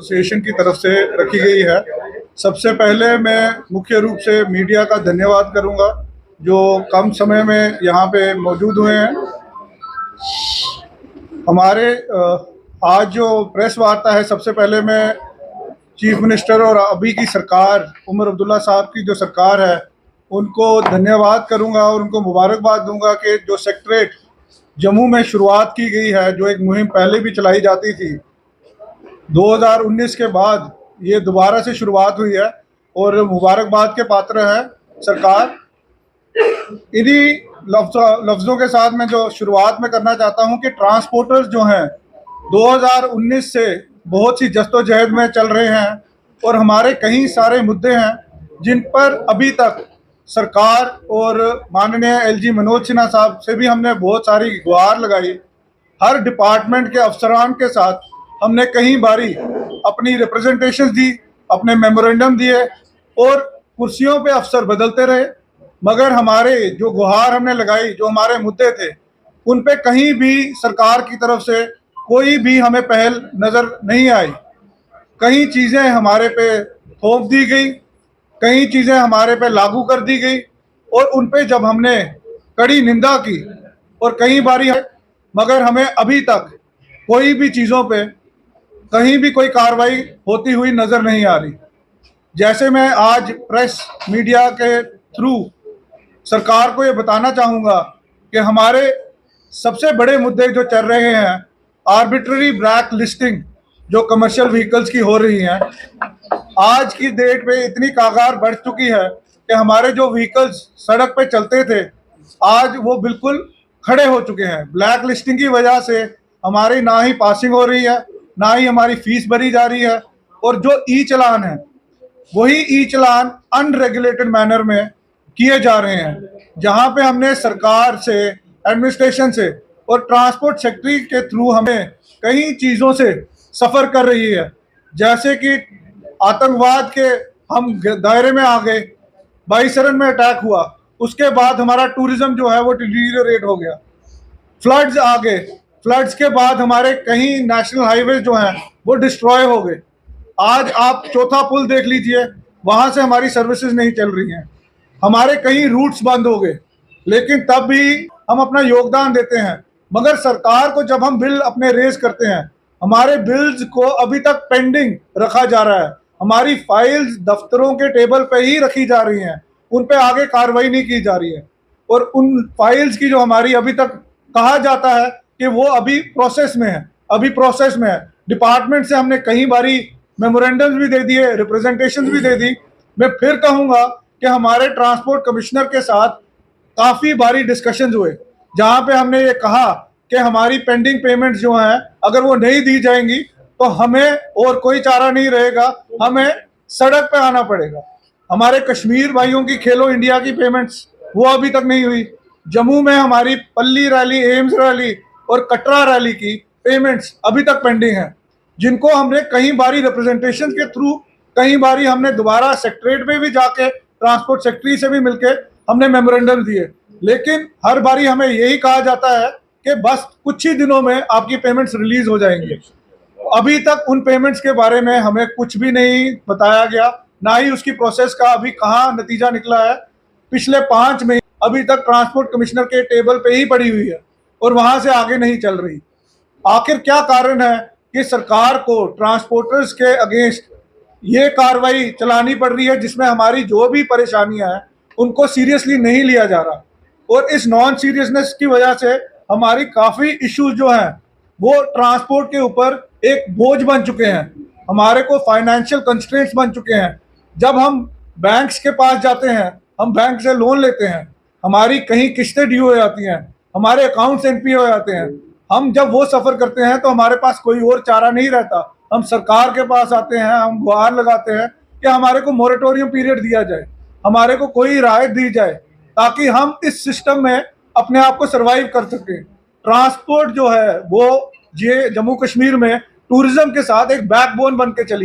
Association की तरफ से रखी गई है। सबसे पहले मैं मुख्य रूप से मीडिया का धन्यवाद करूंगा जो कम समय में यहाँ पे मौजूद हुए हैं। हमारे आज जो प्रेस वार्ता है, सबसे पहले मैं चीफ मिनिस्टर और अभी की सरकार, उमर अब्दुल्ला साहब की जो सरकार है, उनको धन्यवाद करूंगा और उनको मुबारकबाद दूंगा कि जो सेक्रेटरीट जम्मू में शुरुआत की गई है, जो एक मुहिम पहले भी चलाई जाती थी, 2019 के बाद ये दोबारा से शुरुआत हुई है और मुबारकबाद के पात्र है सरकार। इन्हीं लफ्ज़ों के साथ मैं जो शुरुआत में करना चाहता हूं कि ट्रांसपोर्टर्स जो हैं 2019 से बहुत सी जद्दोजहद में चल रहे हैं और हमारे कई सारे मुद्दे हैं जिन पर अभी तक सरकार और माननीय एलजी मनोज सिन्हा साहब से भी हमने बहुत सारी गुहार लगाई। हर डिपार्टमेंट के अफसरान के साथ हमने कई बारी अपनी रिप्रेजेंटेशन दी, अपने मेमोरेंडम दिए और कुर्सियों पे अफसर बदलते रहे, मगर हमारे जो गुहार हमने लगाई, जो हमारे मुद्दे थे, उन पे कहीं भी सरकार की तरफ से कोई भी हमें पहल नज़र नहीं आई। कई चीज़ें हमारे पे थोप दी गई, कई चीज़ें हमारे पे लागू कर दी गई और उन पे जब हमने कड़ी निंदा की और कई बारी, मगर हमें अभी तक कोई भी चीज़ों पे कहीं भी कोई कार्रवाई होती हुई नज़र नहीं आ रही। जैसे मैं आज प्रेस मीडिया के थ्रू सरकार को ये बताना चाहूँगा कि हमारे सबसे बड़े मुद्दे जो चल रहे हैं, आर्बिट्ररी ब्लैक लिस्टिंग जो कमर्शियल व्हीकल्स की हो रही हैं, आज की डेट पे इतनी कागार बढ़ चुकी है कि हमारे जो व्हीकल्स सड़क पे चलते थे आज वो बिल्कुल खड़े हो चुके हैं। ब्लैक लिस्टिंग की वजह से हमारी ना ही पासिंग हो रही है, ना ही हमारी फीस भरी जा रही है और जो ई चलान है वही ई चलान अनरेगुलेटेड मैनर में किए जा रहे हैं। जहां पे हमने सरकार से, एडमिनिस्ट्रेशन से और ट्रांसपोर्ट सेक्रेटरी के थ्रू हमें कई चीज़ों से सफ़र कर रही है, जैसे कि आतंकवाद के हम दायरे में आ गए, 22 में अटैक हुआ, उसके बाद हमारा टूरिज्म जो है वो डिटीरियरेट हो गया, फ्लड्स आ गए, फ्लड्स के बाद हमारे कहीं नेशनल हाईवे जो हैं वो डिस्ट्रॉय हो गए। आज आप चौथा पुल देख लीजिए, वहां से हमारी सर्विसेज नहीं चल रही हैं, हमारे कई रूट्स बंद हो गए, लेकिन तब भी हम अपना योगदान देते हैं। मगर सरकार को जब हम बिल अपने रेज करते हैं, हमारे बिल्स को अभी तक पेंडिंग रखा जा रहा है, हमारी फाइल्स दफ्तरों के टेबल पे ही रखी जा रही हैं, उन पे आगे कार्रवाई नहीं की जा रही है और उन फाइल्स की जो हमारी अभी तक कहा जाता है कि वो अभी प्रोसेस में है, अभी प्रोसेस में है। डिपार्टमेंट से हमने कई बारी मेमोरेंडम्स भी दे दिए, रिप्रेजेंटेशन भी दे दी। मैं फिर कहूँगा कि हमारे ट्रांसपोर्ट कमिश्नर के साथ काफ़ी बारी डिस्कशंस हुए, जहाँ पे हमने ये कहा कि हमारी पेंडिंग पेमेंट्स जो हैं अगर वो नहीं दी जाएंगी तो हमें और कोई चारा नहीं रहेगा, हमें सड़क पे आना पड़ेगा। हमारे कश्मीर भाइयों की खेलो इंडिया की पेमेंट्स वो अभी तक नहीं हुई। जम्मू में हमारी पल्ली रैली, एम्स रैली और कटरा रैली की पेमेंट्स अभी तक पेंडिंग हैं, जिनको हमने कई बारी रिप्रेजेंटेशन के थ्रू, कई बारी हमने दोबारा सेक्रेटरीट में भी जाके ट्रांसपोर्ट सेक्रेटरी से भी मिलके हमने मेमोरेंडम दिए, लेकिन हर बारी हमें यही कहा जाता है कि बस कुछ ही दिनों में आपकी पेमेंट्स रिलीज हो जाएंगी। अभी तक उन पेमेंट्स के बारे में हमें कुछ भी नहीं बताया गया, ना ही उसकी प्रोसेस का अभी कहाँ नतीजा निकला है। पिछले 5 महीने अभी तक ट्रांसपोर्ट कमिश्नर के टेबल पे ही पड़ी हुई है और वहां से आगे नहीं चल रही। आखिर क्या कारण है कि सरकार को ट्रांसपोर्टर्स के अगेंस्ट ये कार्रवाई चलानी पड़ रही है, जिसमें हमारी जो भी परेशानियां हैं उनको सीरियसली नहीं लिया जा रहा और इस नॉन सीरियसनेस की वजह से हमारी काफ़ी इश्यूज जो हैं वो ट्रांसपोर्ट के ऊपर एक बोझ बन चुके हैं, हमारे को फाइनेंशियल कंस्ट्रेंट्स बन चुके हैं। जब हम बैंक्स के पास जाते हैं, हम बैंक से लोन लेते हैं, हमारी कहीं किस्तें ड्यू हो जाती हैं, हमारे अकाउंट्स एनपी हो जाते हैं, हम जब वो सफ़र करते हैं तो हमारे पास कोई और चारा नहीं रहता, हम सरकार के पास आते हैं, हम गुहार लगाते हैं कि हमारे को मोरेटोरियम पीरियड दिया जाए, हमारे को कोई राहत दी जाए ताकि हम इस सिस्टम में अपने आप को सर्वाइव कर सकें। ट्रांसपोर्ट जो है वो ये जम्मू कश्मीर में टूरिज्म के साथ एक बैकबोन बन के चली।